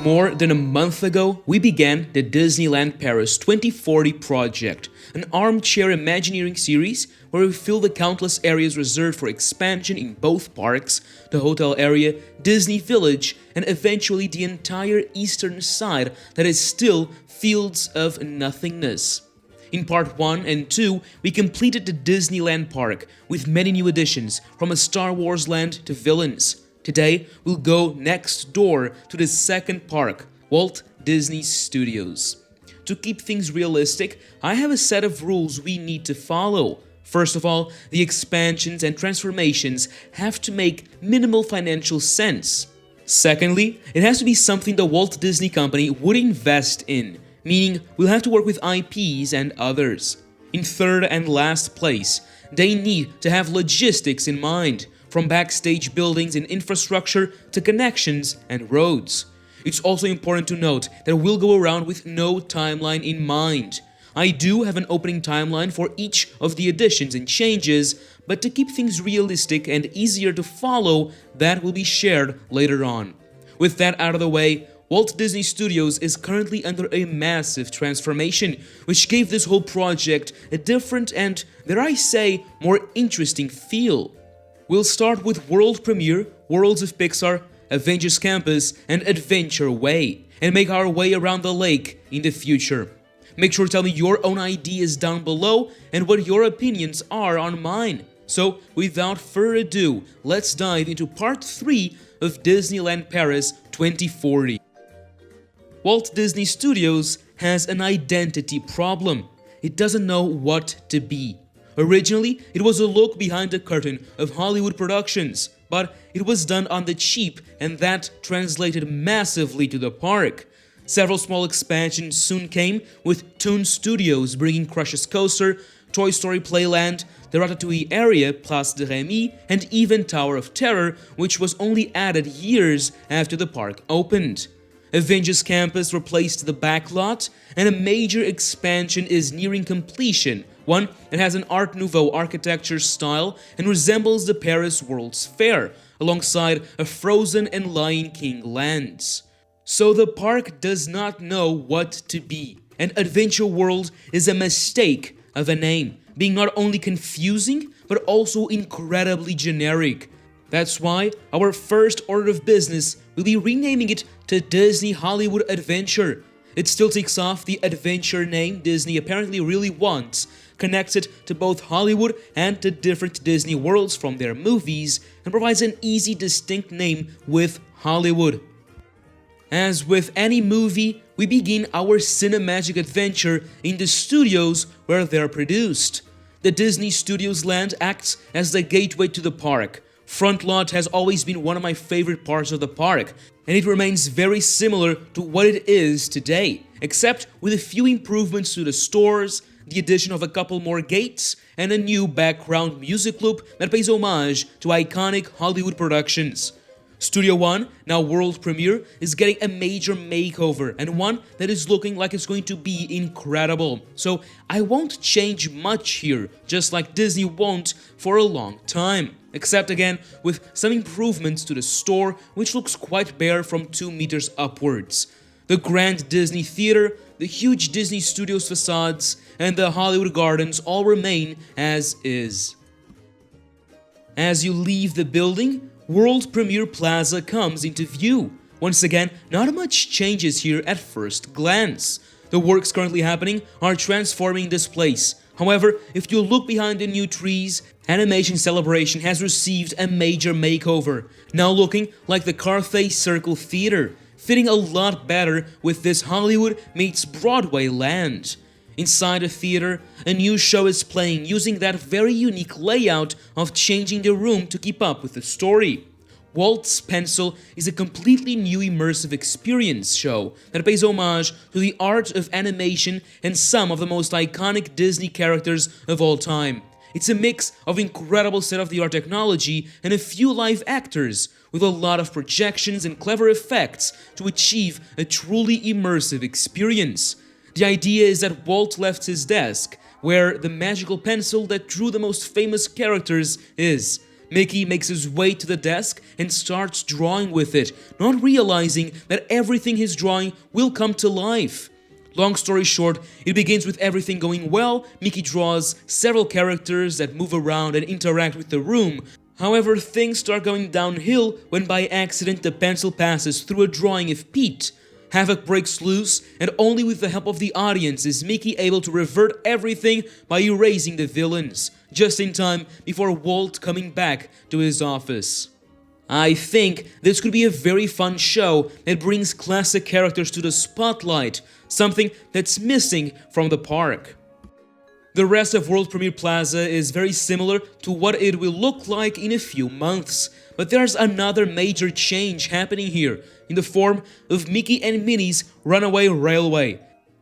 More than a month ago, we began the Disneyland Paris 2040 project, an armchair Imagineering series where we fill the countless areas reserved for expansion in both parks, the hotel area, Disney Village, and eventually the entire eastern side that is still fields of nothingness. In Part 1 and 2, we completed the Disneyland Park with many new additions, from a Star Wars land to villains. Today, we'll go next door to the second park, Walt Disney Studios. To keep things realistic, I have a set of rules we need to follow. First of all, the expansions and transformations have to make minimal financial sense. Secondly, it has to be something the Walt Disney Company would invest in, meaning we'll have to work with IPs and others. In third and last place, they need to have logistics in mind, from backstage buildings and infrastructure to connections and roads. It's also important to note that we'll go around with no timeline in mind. I do have an opening timeline for each of the additions and changes, but to keep things realistic and easier to follow, that will be shared later on. With that out of the way, Walt Disney Studios is currently under a massive transformation, which gave this whole project a different and, dare I say, more interesting feel. We'll start with world premiere, Worlds of Pixar, Avengers Campus, and Adventure Way, and make our way around the lake in the future. Make sure to tell me your own ideas down below and what your opinions are on mine. So, without further ado, let's dive into Part 3 of Disneyland Paris 2040. Walt Disney Studios has an identity problem. It doesn't know what to be. Originally, it was a look behind the curtain of Hollywood productions, but it was done on the cheap, and that translated massively to the park. Several small expansions soon came, with Toon Studios bringing Crush's Coaster, Toy Story Playland, the Ratatouille area, Place de Remy, and even Tower of Terror, which was only added years after the park opened. Avengers Campus replaced the backlot, and a major expansion is nearing completion, one that has an Art Nouveau architecture style and resembles the Paris World's Fair, alongside a Frozen and Lion King lands. So the park does not know what to be, and Adventure World is a mistake of a name, being not only confusing, but also incredibly generic. That's why our first order of business will be renaming it to Disney Hollywood Adventure. It still takes off the adventure name Disney apparently really wants, connects it to both Hollywood and the different Disney worlds from their movies, and provides an easy, distinct name with Hollywood. As with any movie, we begin our cinematic adventure in the studios where they're produced. The Disney Studios land acts as the gateway to the park. Front lot has always been one of my favorite parts of the park, and it remains very similar to what it is today, except with a few improvements to the stores, the addition of a couple more gates, and a new background music loop that pays homage to iconic Hollywood productions. Studio One, now world premiere, is getting a major makeover, and one that is looking like it's going to be incredible. So I won't change much here, just like Disney won't for a long time. Except again with some improvements to the store, which looks quite bare from 2 meters upwards. The Grand Disney Theater, the huge Disney Studios facades, and the Hollywood Gardens all remain as is. As you leave the building, World Premiere Plaza comes into view. Once again, not much changes here at first glance. The works currently happening are transforming this place. However, if you look behind the new trees, Animation Celebration has received a major makeover, now looking like the Carthay Circle Theater, fitting a lot better with this Hollywood meets Broadway land. Inside the theater, a new show is playing using that very unique layout of changing the room to keep up with the story. Walt's Pencil is a completely new immersive experience show that pays homage to the art of animation and some of the most iconic Disney characters of all time. It's a mix of incredible state-of-the-art technology and a few live actors, with a lot of projections and clever effects to achieve a truly immersive experience. The idea is that Walt left his desk, where the magical pencil that drew the most famous characters is. Mickey makes his way to the desk and starts drawing with it, not realizing that everything he's drawing will come to life. Long story short, it begins with everything going well. Mickey draws several characters that move around and interact with the room. However, things start going downhill when by accident the pencil passes through a drawing of Pete. Havoc breaks loose, and only with the help of the audience is Mickey able to revert everything by erasing the villains, just in time before Walt coming back to his office. I think this could be a very fun show that brings classic characters to the spotlight, something that's missing from the park. The rest of World Premiere Plaza is very similar to what it will look like in a few months, but there's another major change happening here in the form of Mickey and Minnie's Runaway Railway.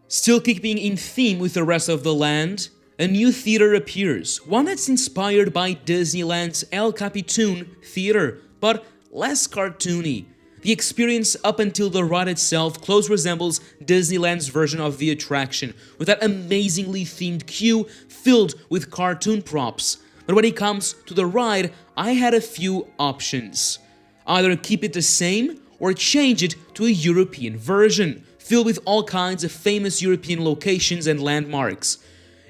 Still keeping in theme with the rest of the land, a new theater appears, one that's inspired by Disneyland's El Capitan theater, but less cartoony. The experience up until the ride itself close resembles Disneyland's version of the attraction, with that amazingly themed queue filled with cartoon props. But when it comes to the ride, I had a few options. Either keep it the same or change it to a European version, filled with all kinds of famous European locations and landmarks.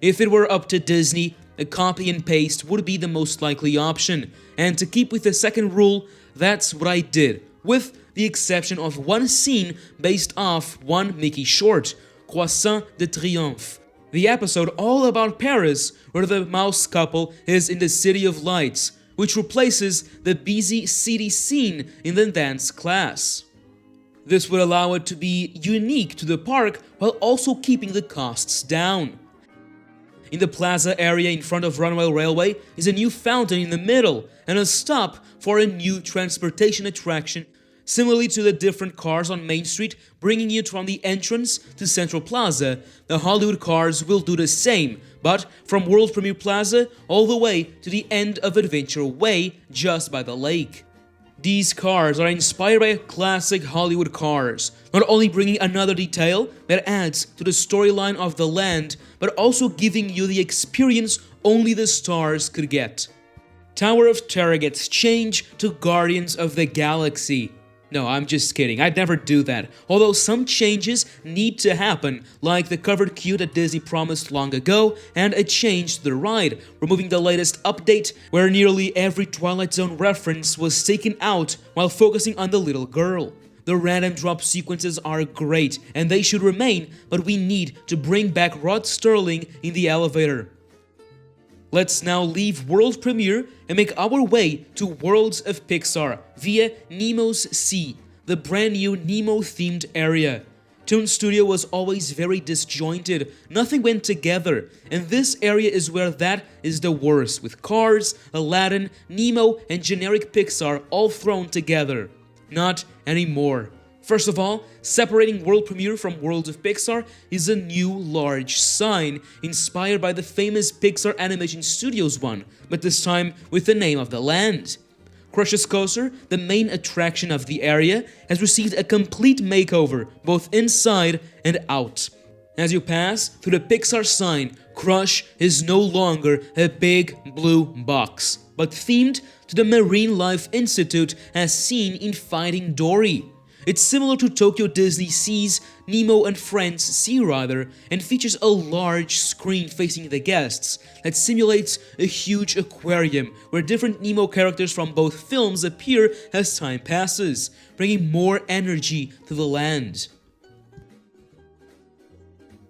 If it were up to Disney, a copy and paste would be the most likely option, and to keep with the second rule, that's what I did, with the exception of one scene based off one Mickey short, Croissant de Triomphe. The episode all about Paris, where the mouse couple is in the City of Lights, which replaces the busy city scene in the dance class. This would allow it to be unique to the park while also keeping the costs down. In the plaza area in front of Runaway Railway is a new fountain in the middle and a stop for a new transportation attraction, similarly to the different cars on Main Street, bringing you from the entrance to Central Plaza. The Hollywood cars will do the same, but from World Premiere Plaza all the way to the end of Adventure Way just by the lake. These cars are inspired by classic Hollywood cars, not only bringing another detail that adds to the storyline of the land, but also giving you the experience only the stars could get. Tower of Terror gets changed to Guardians of the Galaxy. No, I'm just kidding, I'd never do that, although some changes need to happen, like the covered queue that Disney promised long ago, and a change to the ride, removing the latest update where nearly every Twilight Zone reference was taken out while focusing on the little girl. The random drop sequences are great, and they should remain, but we need to bring back Rod Sterling in the elevator. Let's now leave World Premiere and make our way to Worlds of Pixar via Nemo's Sea, the brand new Nemo-themed area. Toon Studio was always very disjointed, nothing went together, and this area is where that is the worst, with Cars, Aladdin, Nemo, and generic Pixar all thrown together. Not anymore. First of all, separating World Premiere from Worlds of Pixar is a new large sign inspired by the famous Pixar Animation Studios one, but this time with the name of the land. Crush's Coaster, the main attraction of the area, has received a complete makeover, both inside and out. As you pass through the Pixar sign, Crush is no longer a big blue box, but themed to the Marine Life Institute as seen in Finding Dory. It's similar to Tokyo Disney Sea's Nemo and Friends Sea Rider and features a large screen facing the guests that simulates a huge aquarium where different Nemo characters from both films appear as time passes, bringing more energy to the land.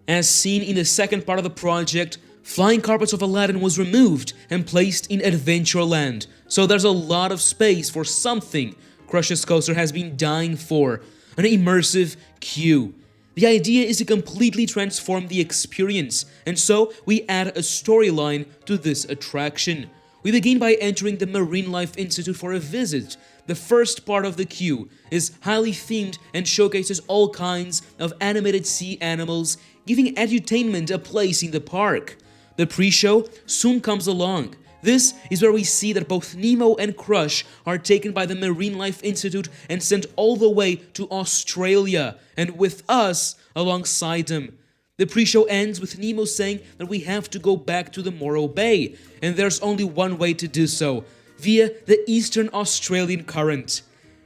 As seen in the second part of the project, Flying Carpets of Aladdin was removed and placed in Adventureland, so there's a lot of space for something Crush's Coaster has been dying for, an immersive queue. The idea is to completely transform the experience, and so we add a storyline to this attraction. We begin by entering the Marine Life Institute for a visit. The first part of the queue is highly themed and showcases all kinds of animated sea animals, giving edutainment a place in the park. The pre-show soon comes along. This is where we see that both Nemo and Crush are taken by the Marine Life Institute and sent all the way to Australia, and with us alongside them. The pre-show ends with Nemo saying that we have to go back to the Morro Bay, and there's only one way to do so. via the Eastern Australian Current.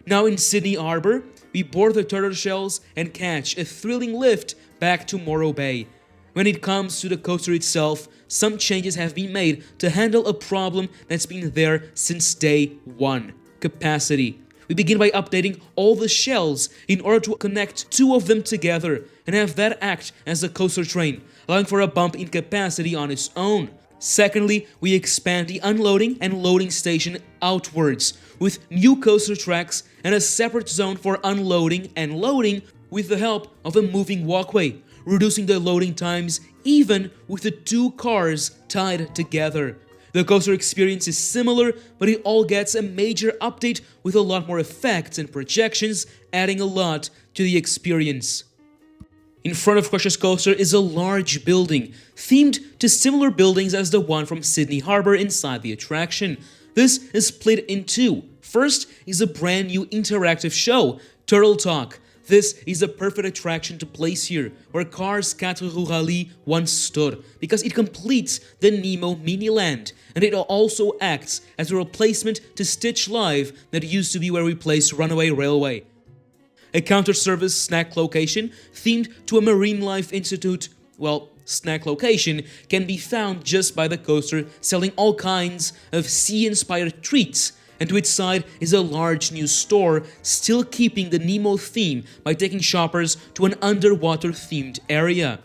Now in Sydney Harbour, we board the turtle shells and catch a thrilling lift back to Morro Bay. When it comes to the coaster itself, some changes have been made to handle a problem that's been there since day one: capacity. We begin by updating all the shells in order to connect two of them together and have that act as a coaster train, allowing for a bump in capacity on its own. Secondly, we expand the unloading and loading station outwards with new coaster tracks and a separate zone for unloading and loading with the help of a moving walkway, reducing the loading times even with the two cars tied together. The coaster experience is similar, but it all gets a major update with a lot more effects and projections, adding a lot to the experience. In front of Crush's coaster is a large building, themed to similar buildings as the one from Sydney Harbour inside the attraction. This is split in two. First is a brand new interactive show, Turtle Talk. This is a perfect attraction to place here, where Cars 4 Rally once stood, because it completes the Nemo mini-land, and it also acts as a replacement to Stitch Live that used to be where we placed Runaway Railway. A counter-service snack location themed to a marine life institute. Well, snack location can be found just by the coaster, selling all kinds of sea-inspired treats, and to its side is a large new store, still keeping the Nemo theme by taking shoppers to an underwater-themed area.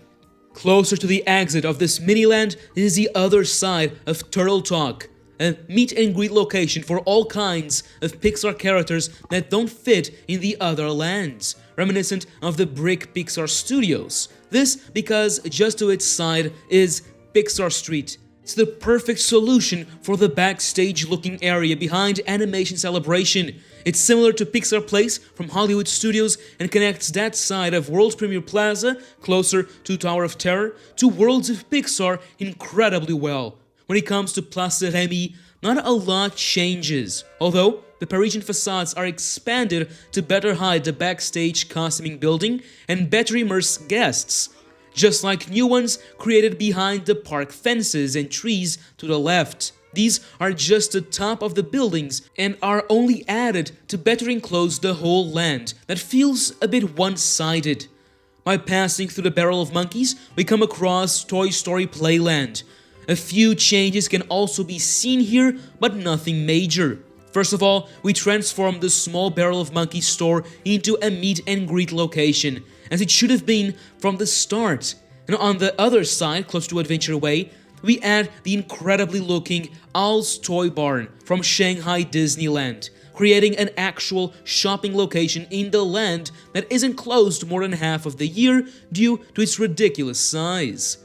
Closer to the exit of this mini-land is the other side of Turtle Talk, a meet-and-greet location for all kinds of Pixar characters that don't fit in the other lands, reminiscent of the brick Pixar studios. This because just to its side is Pixar Street. It's the perfect solution for the backstage-looking area behind Animation Celebration. It's similar to Pixar Place from Hollywood Studios and connects that side of World Premiere Plaza, closer to Tower of Terror, to Worlds of Pixar incredibly well. When it comes to Place Remy, not a lot changes, although the Parisian facades are expanded to better hide the backstage costuming building and better immerse guests, just like new ones created behind the park fences and trees to the left. These are just the top of the buildings and are only added to better enclose the whole land that feels a bit one-sided. By passing through the Barrel of Monkeys, we come across Toy Story Playland. A few changes can also be seen here, but nothing major. First of all, we transform the small Barrel of Monkeys store into a meet-and-greet location, as it should have been from the start. And on the other side, close to Adventure Way, we add the incredibly looking Owl's Toy Barn from Shanghai Disneyland, creating an actual shopping location in the land that isn't closed more than half of the year due to its ridiculous size.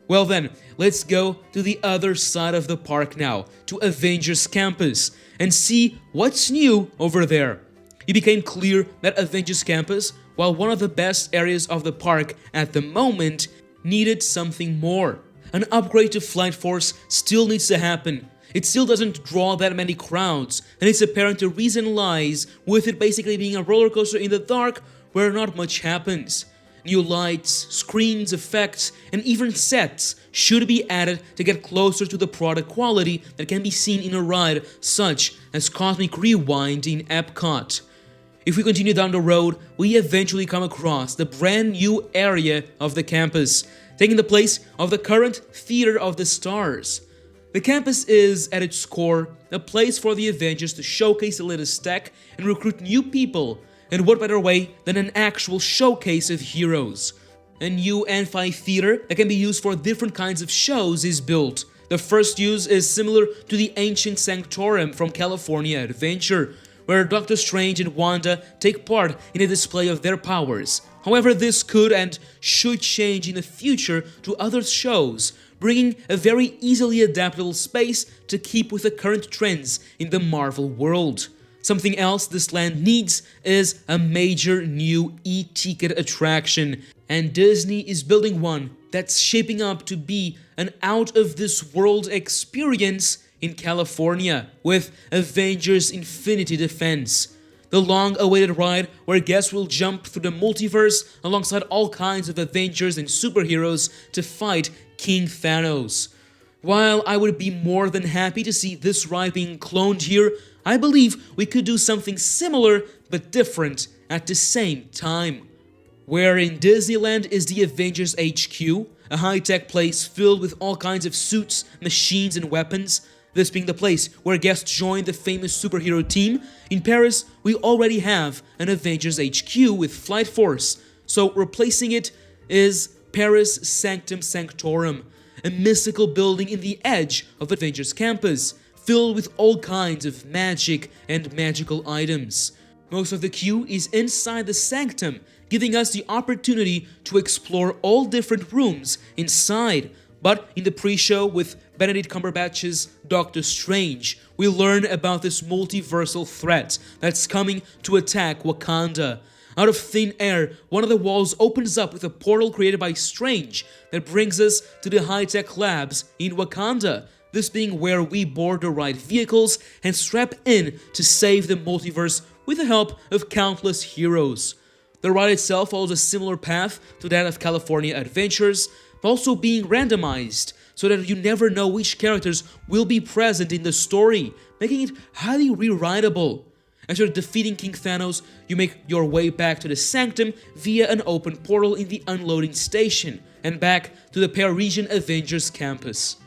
Well then, let's go to the other side of the park now, to Avengers Campus, and see what's new over there. It became clear that Avengers Campus, while one of the best areas of the park at the moment, needed something more. An upgrade to Flight Force still needs to happen. It still doesn't draw that many crowds, and it's apparent the reason lies with it basically being a roller coaster in the dark where not much happens. New lights, screens, effects, and even sets should be added to get closer to the product quality that can be seen in a ride such as Cosmic Rewind in Epcot. If we continue down the road, we eventually come across the brand new area of the campus, taking the place of the current Theater of the Stars. The campus is, at its core, a place for the Avengers to showcase the latest tech and recruit new people, and what better way than an actual showcase of heroes. A new amphitheater that can be used for different kinds of shows is built. The first use is similar to the ancient Sanctorum from California Adventure, where Doctor Strange and Wanda take part in a display of their powers. However, this could and should change in the future to other shows, bringing a very easily adaptable space to keep with the current trends in the Marvel world. Something else this land needs is a major new e-ticket attraction, and Disney is building one that's shaping up to be an out-of-this-world experience in California with Avengers Infinity Defense. The long-awaited ride where guests will jump through the multiverse alongside all kinds of Avengers and superheroes to fight King Thanos. While I would be more than happy to see this ride being cloned here, I believe we could do something similar but different at the same time. Where in Disneyland is the Avengers HQ, a high-tech place filled with all kinds of suits, machines, and weapons, this being the place where guests join the famous superhero team, in Paris we already have an Avengers HQ with Flight Force, so replacing it is Paris Sanctum Sanctorum, a mystical building in the edge of Avengers Campus, filled with all kinds of magic and magical items. Most of the queue is inside the sanctum, giving us the opportunity to explore all different rooms inside. But in the pre-show with Benedict Cumberbatch's Doctor Strange, we learn about this multiversal threat that's coming to attack Wakanda. Out of thin air, one of the walls opens up with a portal created by Strange that brings us to the high-tech labs in Wakanda, this being where we board the right vehicles and strap in to save the multiverse with the help of countless heroes. The ride itself follows a similar path to that of California Adventures, but also being randomized, so that you never know which characters will be present in the story, making it highly rewritable. After defeating King Thanos, you make your way back to the Sanctum via an open portal in the unloading station, and back to the Parisian Avengers Campus.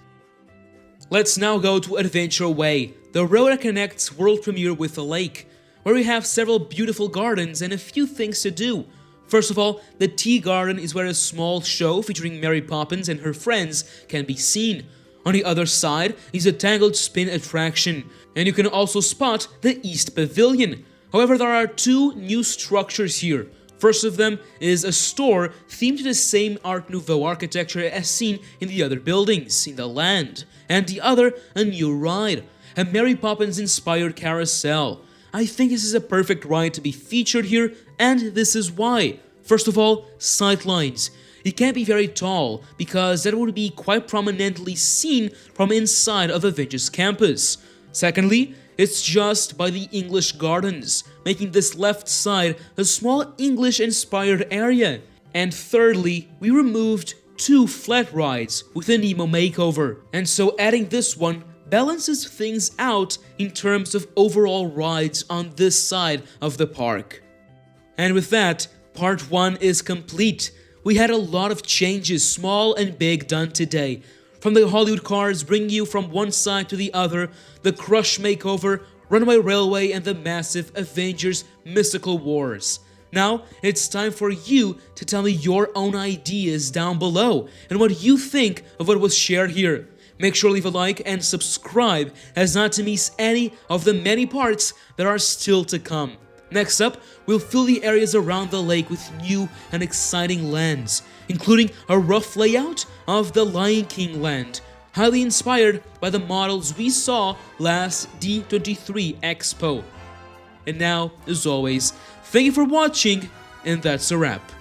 Let's now go to Adventure Way, the road that connects world premiere with the lake, where we have several beautiful gardens and a few things to do. First of all, the Tea Garden is where a small show featuring Mary Poppins and her friends can be seen. On the other side is a Tangled Spin attraction, and you can also spot the East Pavilion. However, there are two new structures here. First of them is a store themed to the same Art Nouveau architecture as seen in the other buildings in the land, and the other a new ride, a Mary Poppins-inspired carousel. I think this is a perfect ride to be featured here, and this is why. First of all, sightlines. It can't be very tall, because that would be quite prominently seen from inside of Avengers Campus. Secondly, it's just by the English Gardens, making this left side a small English-inspired area. And thirdly, we removed two flat rides with a Nemo makeover, and so adding this one balances things out in terms of overall rides on this side of the park. And with that, part 1 is complete. We had a lot of changes, small and big, done today. From the Hollywood cars bringing you from one side to the other, the Crush makeover, Runaway Railway, and the massive Avengers Mystical Wars. Now, it's time for you to tell me your own ideas down below and what you think of what was shared here. Make sure to leave a like and subscribe as not to miss any of the many parts that are still to come. Next up, we'll fill the areas around the lake with new and exciting lands, including a rough layout of the Lion King land, highly inspired by the models we saw last D23 Expo. And now, as always, thank you for watching, and that's a wrap.